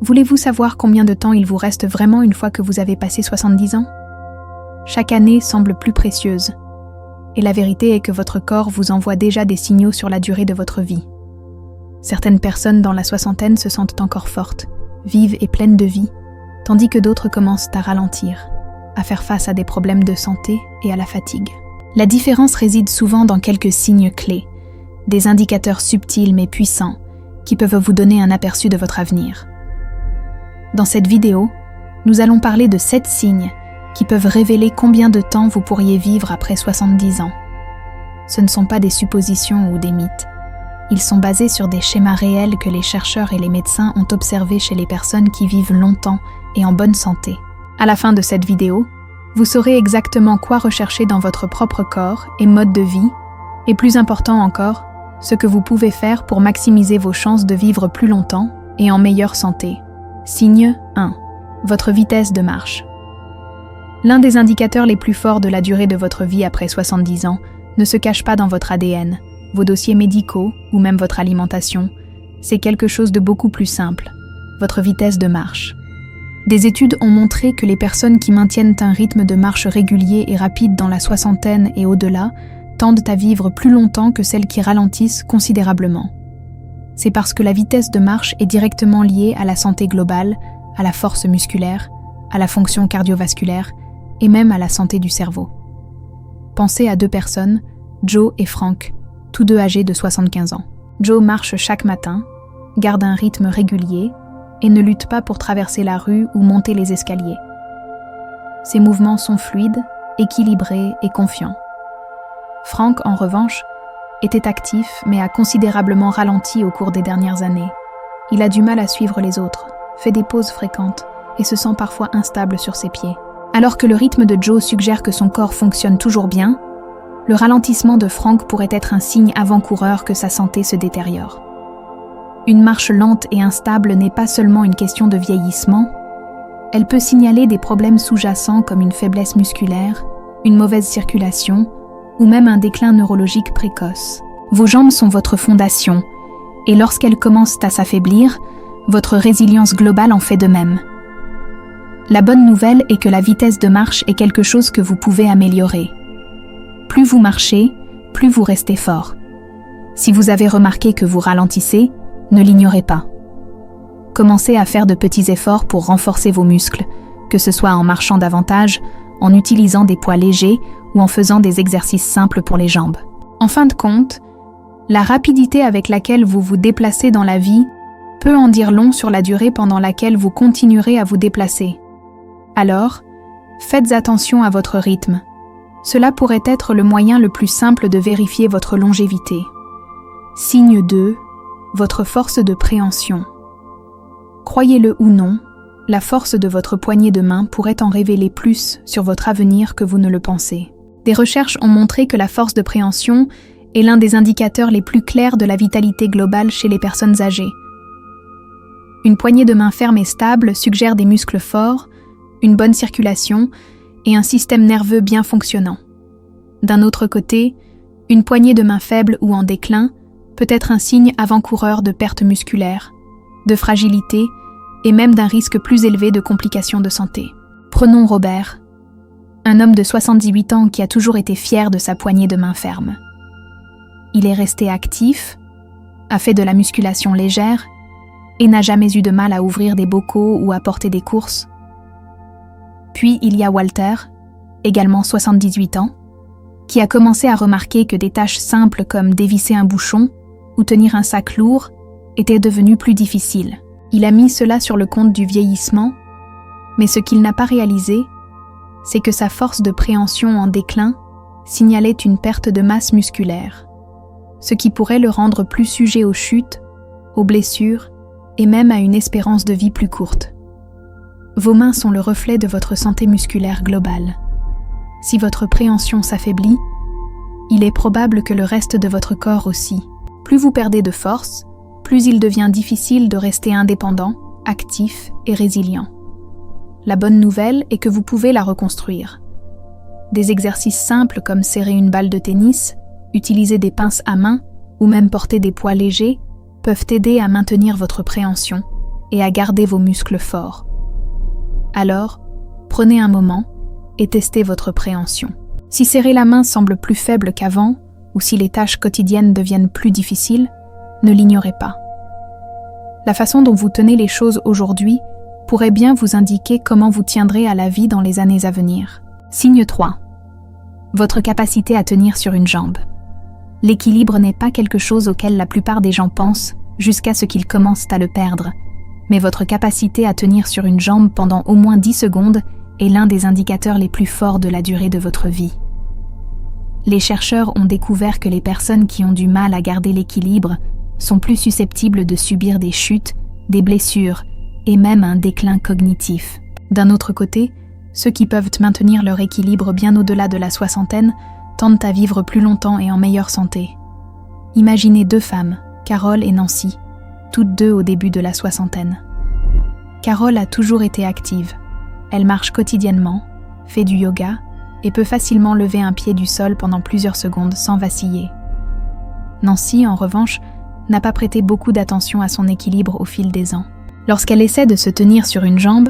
Voulez-vous savoir combien de temps il vous reste vraiment une fois que vous avez passé 70 ans? Chaque année semble plus précieuse. Et la vérité est que votre corps vous envoie déjà des signaux sur la durée de votre vie. Certaines personnes dans la soixantaine se sentent encore fortes, vives et pleines de vie, tandis que d'autres commencent à ralentir, à faire face à des problèmes de santé et à la fatigue. La différence réside souvent dans quelques signes clés, des indicateurs subtils mais puissants, qui peuvent vous donner un aperçu de votre avenir. Dans cette vidéo, nous allons parler de 7 signes qui peuvent révéler combien de temps vous pourriez vivre après 70 ans. Ce ne sont pas des suppositions ou des mythes. Ils sont basés sur des schémas réels que les chercheurs et les médecins ont observés chez les personnes qui vivent longtemps et en bonne santé. À la fin de cette vidéo, vous saurez exactement quoi rechercher dans votre propre corps et mode de vie, et plus important encore, ce que vous pouvez faire pour maximiser vos chances de vivre plus longtemps et en meilleure santé. Signe 1. Votre vitesse de marche. L'un des indicateurs les plus forts de la durée de votre vie après 70 ans ne se cache pas dans votre ADN, vos dossiers médicaux ou même votre alimentation. C'est quelque chose de beaucoup plus simple, votre vitesse de marche. Des études ont montré que les personnes qui maintiennent un rythme de marche régulier et rapide dans la soixantaine et au-delà tendent à vivre plus longtemps que celles qui ralentissent considérablement. C'est parce que la vitesse de marche est directement liée à la santé globale, à la force musculaire, à la fonction cardiovasculaire et même à la santé du cerveau. Pensez à 2 personnes, Joe et Frank, tous 2 âgés de 75 ans. Joe marche chaque matin, garde un rythme régulier et ne lutte pas pour traverser la rue ou monter les escaliers. Ses mouvements sont fluides, équilibrés et confiants. Frank, en revanche, était actif mais a considérablement ralenti au cours des dernières années. Il a du mal à suivre les autres, fait des pauses fréquentes et se sent parfois instable sur ses pieds. Alors que le rythme de Joe suggère que son corps fonctionne toujours bien, le ralentissement de Frank pourrait être un signe avant-coureur que sa santé se détériore. Une marche lente et instable n'est pas seulement une question de vieillissement, elle peut signaler des problèmes sous-jacents comme une faiblesse musculaire, une mauvaise circulation ou même un déclin neurologique précoce. Vos jambes sont votre fondation, et lorsqu'elles commencent à s'affaiblir, votre résilience globale en fait de même. La bonne nouvelle est que la vitesse de marche est quelque chose que vous pouvez améliorer. Plus vous marchez, plus vous restez fort. Si vous avez remarqué que vous ralentissez, ne l'ignorez pas. Commencez à faire de petits efforts pour renforcer vos muscles, que ce soit en marchant davantage, en utilisant des poids légers ou en faisant des exercices simples pour les jambes. En fin de compte, la rapidité avec laquelle vous vous déplacez dans la vie peut en dire long sur la durée pendant laquelle vous continuerez à vous déplacer. Alors, faites attention à votre rythme. Cela pourrait être le moyen le plus simple de vérifier votre longévité. Signe 2. Votre force de préhension. Croyez-le ou non, la force de votre poignée de main pourrait en révéler plus sur votre avenir que vous ne le pensez. Des recherches ont montré que la force de préhension est l'un des indicateurs les plus clairs de la vitalité globale chez les personnes âgées. Une poignée de main ferme et stable suggère des muscles forts, une bonne circulation et un système nerveux bien fonctionnant. D'un autre côté, une poignée de main faible ou en déclin peut être un signe avant-coureur de perte musculaire, de fragilité et même d'un risque plus élevé de complications de santé. Prenons Robert, un homme de 78 ans qui a toujours été fier de sa poignée de main ferme. Il est resté actif, a fait de la musculation légère et n'a jamais eu de mal à ouvrir des bocaux ou à porter des courses. Puis il y a Walter, également 78 ans, qui a commencé à remarquer que des tâches simples comme dévisser un bouchon ou tenir un sac lourd étaient devenues plus difficiles. Il a mis cela sur le compte du vieillissement, mais ce qu'il n'a pas réalisé, c'est que sa force de préhension en déclin signalait une perte de masse musculaire, ce qui pourrait le rendre plus sujet aux chutes, aux blessures et même à une espérance de vie plus courte. Vos mains sont le reflet de votre santé musculaire globale. Si votre préhension s'affaiblit, il est probable que le reste de votre corps aussi. Plus vous perdez de force, plus il devient difficile de rester indépendant, actif et résilient. La bonne nouvelle est que vous pouvez la reconstruire. Des exercices simples comme serrer une balle de tennis, utiliser des pinces à main ou même porter des poids légers peuvent aider à maintenir votre préhension et à garder vos muscles forts. Alors, prenez un moment et testez votre préhension. Si serrer la main semble plus faible qu'avant, ou si les tâches quotidiennes deviennent plus difficiles, ne l'ignorez pas. La façon dont vous tenez les choses aujourd'hui pourrait bien vous indiquer comment vous tiendrez à la vie dans les années à venir. Signe 3. Votre capacité à tenir sur une jambe. L'équilibre n'est pas quelque chose auquel la plupart des gens pensent jusqu'à ce qu'ils commencent à le perdre, mais votre capacité à tenir sur une jambe pendant au moins 10 secondes est l'un des indicateurs les plus forts de la durée de votre vie. Les chercheurs ont découvert que les personnes qui ont du mal à garder l'équilibre sont plus susceptibles de subir des chutes, des blessures et même un déclin cognitif. D'un autre côté, ceux qui peuvent maintenir leur équilibre bien au-delà de la soixantaine tendent à vivre plus longtemps et en meilleure santé. Imaginez 2 femmes, Carole et Nancy, toutes 2 au début de la soixantaine. Carole a toujours été active. Elle marche quotidiennement, fait du yoga et peut facilement lever un pied du sol pendant plusieurs secondes sans vaciller. Nancy, en revanche, n'a pas prêté beaucoup d'attention à son équilibre au fil des ans. Lorsqu'elle essaie de se tenir sur une jambe,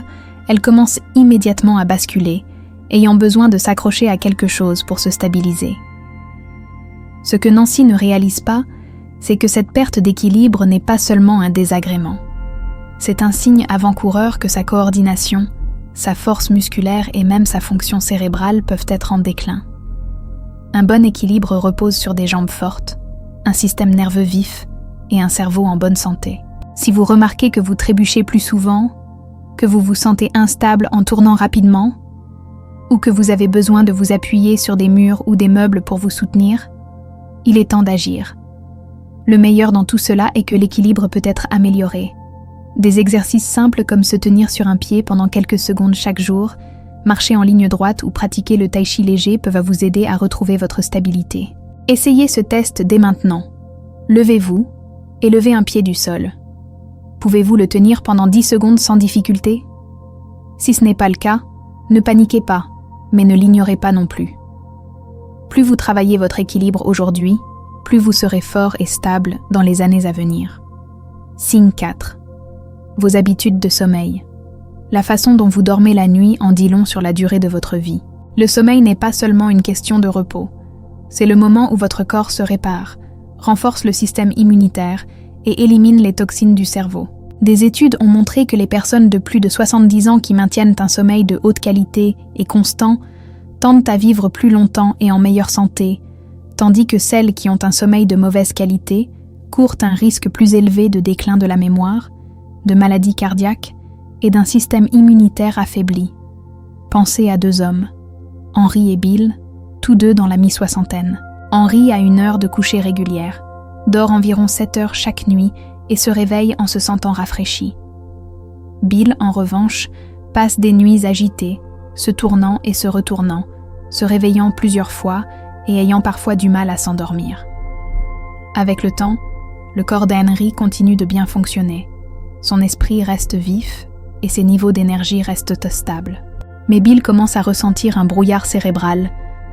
elle commence immédiatement à basculer, ayant besoin de s'accrocher à quelque chose pour se stabiliser. Ce que Nancy ne réalise pas, c'est que cette perte d'équilibre n'est pas seulement un désagrément. C'est un signe avant-coureur que sa coordination, sa force musculaire et même sa fonction cérébrale peuvent être en déclin. Un bon équilibre repose sur des jambes fortes, un système nerveux vif et un cerveau en bonne santé. Si vous remarquez que vous trébuchez plus souvent, que vous vous sentez instable en tournant rapidement, ou que vous avez besoin de vous appuyer sur des murs ou des meubles pour vous soutenir, il est temps d'agir. Le meilleur dans tout cela est que l'équilibre peut être amélioré. Des exercices simples comme se tenir sur un pied pendant quelques secondes chaque jour, marcher en ligne droite ou pratiquer le tai chi léger peuvent vous aider à retrouver votre stabilité. Essayez ce test dès maintenant. Levez-vous et levez un pied du sol. Pouvez-vous le tenir pendant 10 secondes sans difficulté? Si ce n'est pas le cas, ne paniquez pas, mais ne l'ignorez pas non plus. Plus vous travaillez votre équilibre aujourd'hui, plus vous serez fort et stable dans les années à venir. Signe 4. Vos habitudes de sommeil. La façon dont vous dormez la nuit en dit long sur la durée de votre vie. Le sommeil n'est pas seulement une question de repos. C'est le moment où votre corps se répare, renforce le système immunitaire et élimine les toxines du cerveau. Des études ont montré que les personnes de plus de 70 ans qui maintiennent un sommeil de haute qualité et constant tendent à vivre plus longtemps et en meilleure santé, tandis que celles qui ont un sommeil de mauvaise qualité courent un risque plus élevé de déclin de la mémoire, de maladies cardiaques et d'un système immunitaire affaibli. Pensez à 2 hommes, Henry et Bill, tous 2 dans la mi-soixantaine. Henry a une heure de coucher régulière, dort environ 7 heures chaque nuit et se réveille en se sentant rafraîchi. Bill, en revanche, passe des nuits agitées, se tournant et se retournant, se réveillant plusieurs fois et ayant parfois du mal à s'endormir. Avec le temps, le corps d'Henry continue de bien fonctionner. Son esprit reste vif et ses niveaux d'énergie restent stables. Mais Bill commence à ressentir un brouillard cérébral,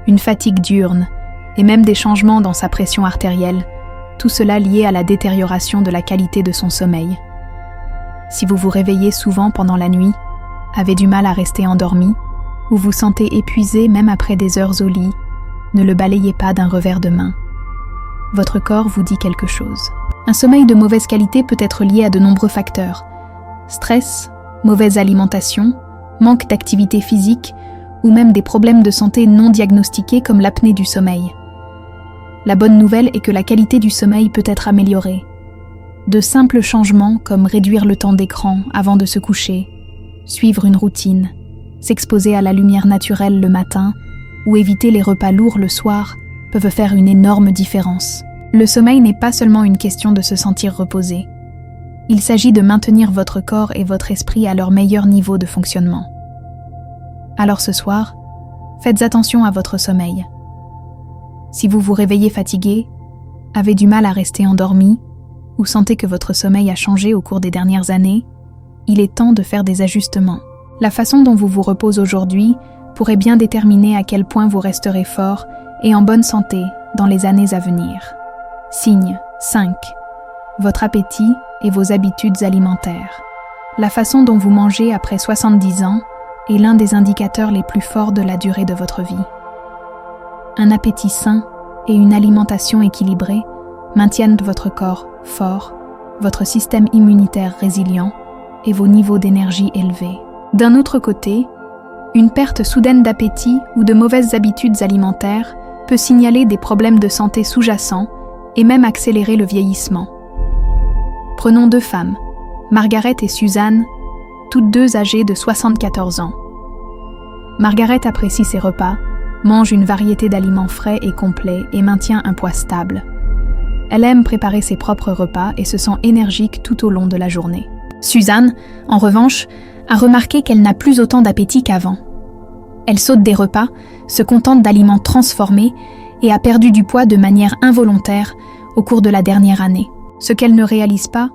une fatigue diurne et même des changements dans sa pression artérielle, tout cela lié à la détérioration de la qualité de son sommeil. Si vous vous réveillez souvent pendant la nuit, avez du mal à rester endormi, ou vous sentez épuisé même après des heures au lit, ne le balayez pas d'un revers de main. Votre corps vous dit quelque chose. Un sommeil de mauvaise qualité peut être lié à de nombreux facteurs. Stress, mauvaise alimentation, manque d'activité physique, ou même des problèmes de santé non diagnostiqués comme l'apnée du sommeil. La bonne nouvelle est que la qualité du sommeil peut être améliorée. De simples changements comme réduire le temps d'écran avant de se coucher, suivre une routine, s'exposer à la lumière naturelle le matin ou éviter les repas lourds le soir peuvent faire une énorme différence. Le sommeil n'est pas seulement une question de se sentir reposé. Il s'agit de maintenir votre corps et votre esprit à leur meilleur niveau de fonctionnement. Alors ce soir, faites attention à votre sommeil. Si vous vous réveillez fatigué, avez du mal à rester endormi, ou sentez que votre sommeil a changé au cours des dernières années, il est temps de faire des ajustements. La façon dont vous vous reposez aujourd'hui pourrait bien déterminer à quel point vous resterez fort et en bonne santé dans les années à venir. Signe 5. Votre appétit et vos habitudes alimentaires. La façon dont vous mangez après 70 ans est l'un des indicateurs les plus forts de la durée de votre vie. Un appétit sain et une alimentation équilibrée maintiennent votre corps fort, votre système immunitaire résilient et vos niveaux d'énergie élevés. D'un autre côté, une perte soudaine d'appétit ou de mauvaises habitudes alimentaires peut signaler des problèmes de santé sous-jacents et même accélérer le vieillissement. Prenons 2 femmes, Margaret et Suzanne, toutes 2 âgées de 74 ans. Margaret apprécie ses repas, mange une variété d'aliments frais et complets et maintient un poids stable. Elle aime préparer ses propres repas et se sent énergique tout au long de la journée. Suzanne, en revanche, a remarqué qu'elle n'a plus autant d'appétit qu'avant. Elle saute des repas, se contente d'aliments transformés et a perdu du poids de manière involontaire au cours de la dernière année. Ce qu'elle ne réalise pas,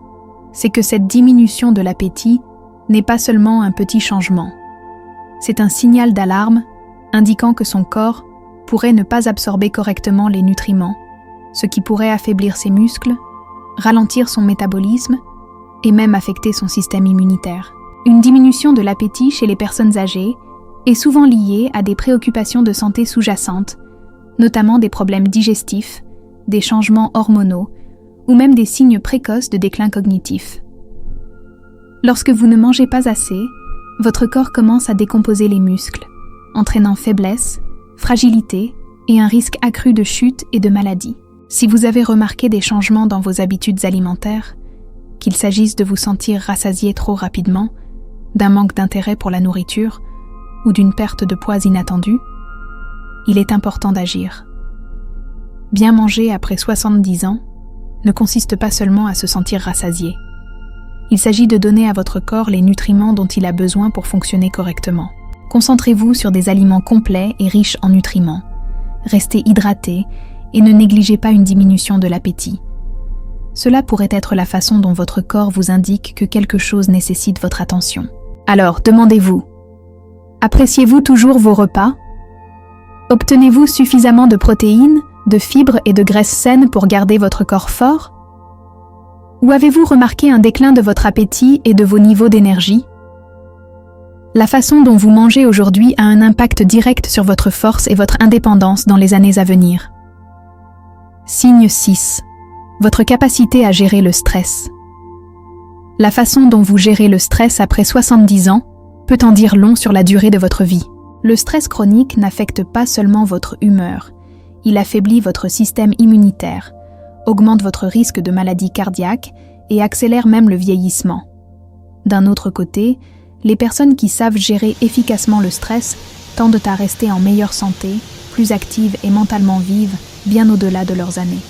c'est que cette diminution de l'appétit n'est pas seulement un petit changement. C'est un signal d'alarme indiquant que son corps pourrait ne pas absorber correctement les nutriments, ce qui pourrait affaiblir ses muscles, ralentir son métabolisme et même affecter son système immunitaire. Une diminution de l'appétit chez les personnes âgées est souvent liée à des préoccupations de santé sous-jacentes, notamment des problèmes digestifs, des changements hormonaux ou même des signes précoces de déclin cognitif. Lorsque vous ne mangez pas assez, votre corps commence à décomposer les muscles, entraînant faiblesse, fragilité et un risque accru de chute et de maladie. Si vous avez remarqué des changements dans vos habitudes alimentaires, qu'il s'agisse de vous sentir rassasié trop rapidement, d'un manque d'intérêt pour la nourriture ou d'une perte de poids inattendue, il est important d'agir. Bien manger après 70 ans ne consiste pas seulement à se sentir rassasié. Il s'agit de donner à votre corps les nutriments dont il a besoin pour fonctionner correctement. Concentrez-vous sur des aliments complets et riches en nutriments. Restez hydraté et ne négligez pas une diminution de l'appétit. Cela pourrait être la façon dont votre corps vous indique que quelque chose nécessite votre attention. Alors, demandez-vous, appréciez-vous toujours vos repas? Obtenez-vous suffisamment de protéines, de fibres et de graisses saines pour garder votre corps fort? Ou avez-vous remarqué un déclin de votre appétit et de vos niveaux d'énergie? La façon dont vous mangez aujourd'hui a un impact direct sur votre force et votre indépendance dans les années à venir. Signe 6. Votre capacité à gérer le stress. La façon dont vous gérez le stress après 70 ans peut en dire long sur la durée de votre vie. Le stress chronique n'affecte pas seulement votre humeur, il affaiblit votre système immunitaire, augmente votre risque de maladie cardiaque et accélère même le vieillissement. D'un autre côté, les personnes qui savent gérer efficacement le stress tendent à rester en meilleure santé, plus actives et mentalement vives, bien au-delà de leurs années.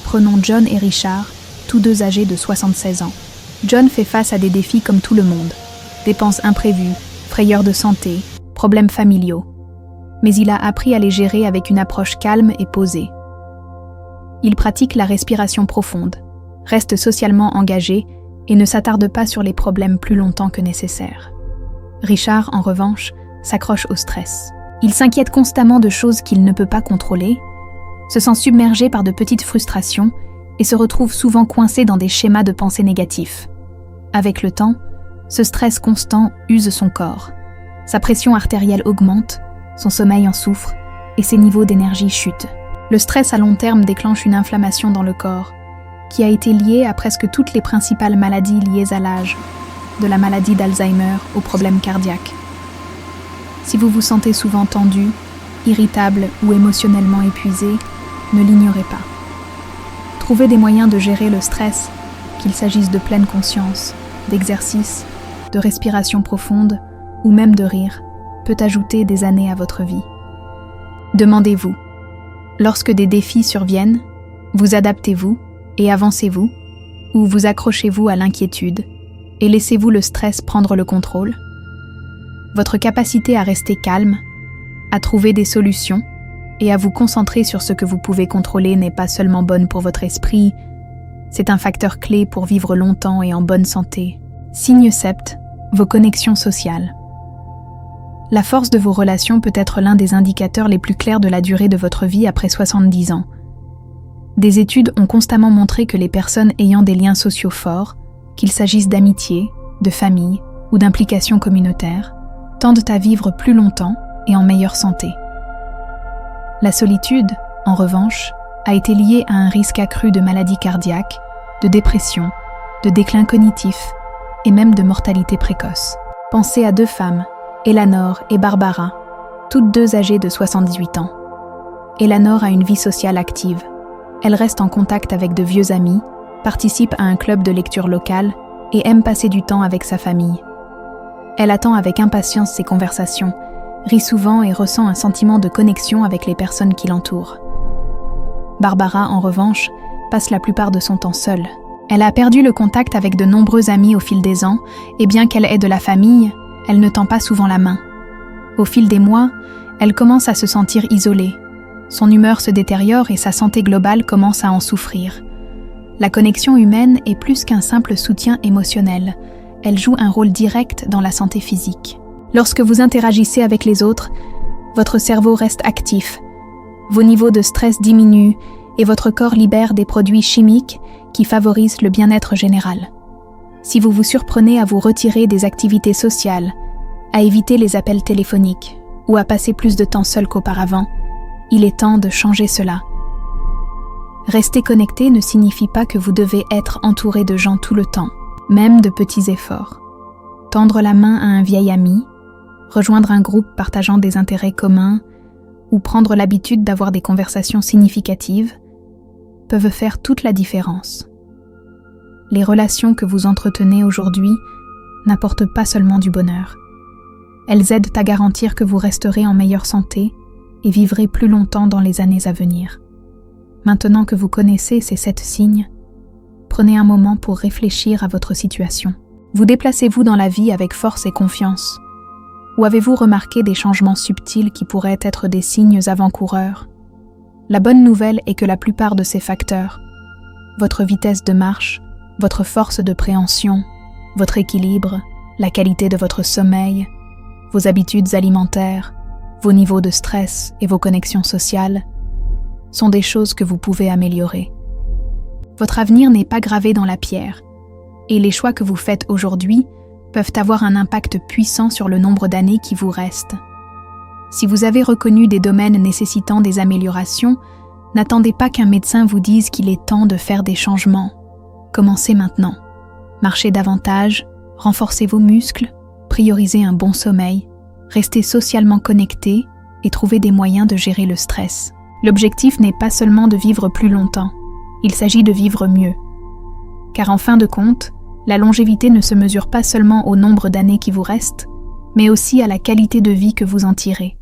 Prenons John et Richard, tous 2 âgés de 76 ans. John fait face à des défis comme tout le monde. Dépenses imprévues, frayeurs de santé, problèmes familiaux. Mais il a appris à les gérer avec une approche calme et posée. Il pratique la respiration profonde, reste socialement engagé et ne s'attarde pas sur les problèmes plus longtemps que nécessaire. Richard, en revanche, s'accroche au stress. Il s'inquiète constamment de choses qu'il ne peut pas contrôler, se sent submergé par de petites frustrations et se retrouve souvent coincé dans des schémas de pensée négatifs. Avec le temps, ce stress constant use son corps. Sa pression artérielle augmente, son sommeil en souffre et ses niveaux d'énergie chutent. Le stress à long terme déclenche une inflammation dans le corps, qui a été liée à presque toutes les principales maladies liées à l'âge, de la maladie d'Alzheimer aux problèmes cardiaques. Si vous vous sentez souvent tendu, irritable ou émotionnellement épuisé, ne l'ignorez pas. Trouvez des moyens de gérer le stress, qu'il s'agisse de pleine conscience, d'exercice, de respiration profonde ou même de rire, peut ajouter des années à votre vie. Demandez-vous, lorsque des défis surviennent, vous adaptez-vous et avancez-vous, ou vous accrochez-vous à l'inquiétude et laissez-vous le stress prendre le contrôle? Votre capacité à rester calme, à trouver des solutions et à vous concentrer sur ce que vous pouvez contrôler n'est pas seulement bonne pour votre esprit, c'est un facteur clé pour vivre longtemps et en bonne santé. Signe 7, vos connexions sociales. La force de vos relations peut être l'un des indicateurs les plus clairs de la durée de votre vie après 70 ans. Des études ont constamment montré que les personnes ayant des liens sociaux forts, qu'il s'agisse d'amitié, de famille ou d'implication communautaire tendent à vivre plus longtemps et en meilleure santé. La solitude, en revanche, a été liée à un risque accru de maladies cardiaques, de dépression, de déclin cognitif et même de mortalité précoce. Pensez à 2 femmes, Eleanor et Barbara, toutes 2 âgées de 78 ans. Eleanor a une vie sociale active. Elle reste en contact avec de vieux amis, participe à un club de lecture local et aime passer du temps avec sa famille. Elle attend avec impatience ses conversations, rit souvent et ressent un sentiment de connexion avec les personnes qui l'entourent. Barbara, en revanche, passe la plupart de son temps seule. Elle a perdu le contact avec de nombreux amis au fil des ans, et bien qu'elle ait de la famille, elle ne tend pas souvent la main. Au fil des mois, elle commence à se sentir isolée. Son humeur se détériore et sa santé globale commence à en souffrir. La connexion humaine est plus qu'un simple soutien émotionnel. Elle joue un rôle direct dans la santé physique. Lorsque vous interagissez avec les autres, votre cerveau reste actif. Vos niveaux de stress diminuent et votre corps libère des produits chimiques qui favorisent le bien-être général. Si vous vous surprenez à vous retirer des activités sociales, à éviter les appels téléphoniques ou à passer plus de temps seul qu'auparavant, il est temps de changer cela. Rester connecté ne signifie pas que vous devez être entouré de gens tout le temps, même de petits efforts. Tendre la main à un vieil ami, rejoindre un groupe partageant des intérêts communs ou prendre l'habitude d'avoir des conversations significatives peuvent faire toute la différence. Les relations que vous entretenez aujourd'hui n'apportent pas seulement du bonheur. Elles aident à garantir que vous resterez en meilleure santé et vivrez plus longtemps dans les années à venir. Maintenant que vous connaissez ces 7 signes, prenez un moment pour réfléchir à votre situation. Vous déplacez-vous dans la vie avec force et confiance? Ou avez-vous remarqué des changements subtils qui pourraient être des signes avant-coureurs? La bonne nouvelle est que la plupart de ces facteurs, votre vitesse de marche, votre force de préhension, votre équilibre, la qualité de votre sommeil, vos habitudes alimentaires, vos niveaux de stress et vos connexions sociales, sont des choses que vous pouvez améliorer. Votre avenir n'est pas gravé dans la pierre, et les choix que vous faites aujourd'hui peuvent avoir un impact puissant sur le nombre d'années qui vous restent. Si vous avez reconnu des domaines nécessitant des améliorations, n'attendez pas qu'un médecin vous dise qu'il est temps de faire des changements. Commencez maintenant. Marchez davantage, renforcez vos muscles, priorisez un bon sommeil, restez socialement connecté et trouvez des moyens de gérer le stress. L'objectif n'est pas seulement de vivre plus longtemps, il s'agit de vivre mieux. Car en fin de compte, la longévité ne se mesure pas seulement au nombre d'années qui vous restent, mais aussi à la qualité de vie que vous en tirez.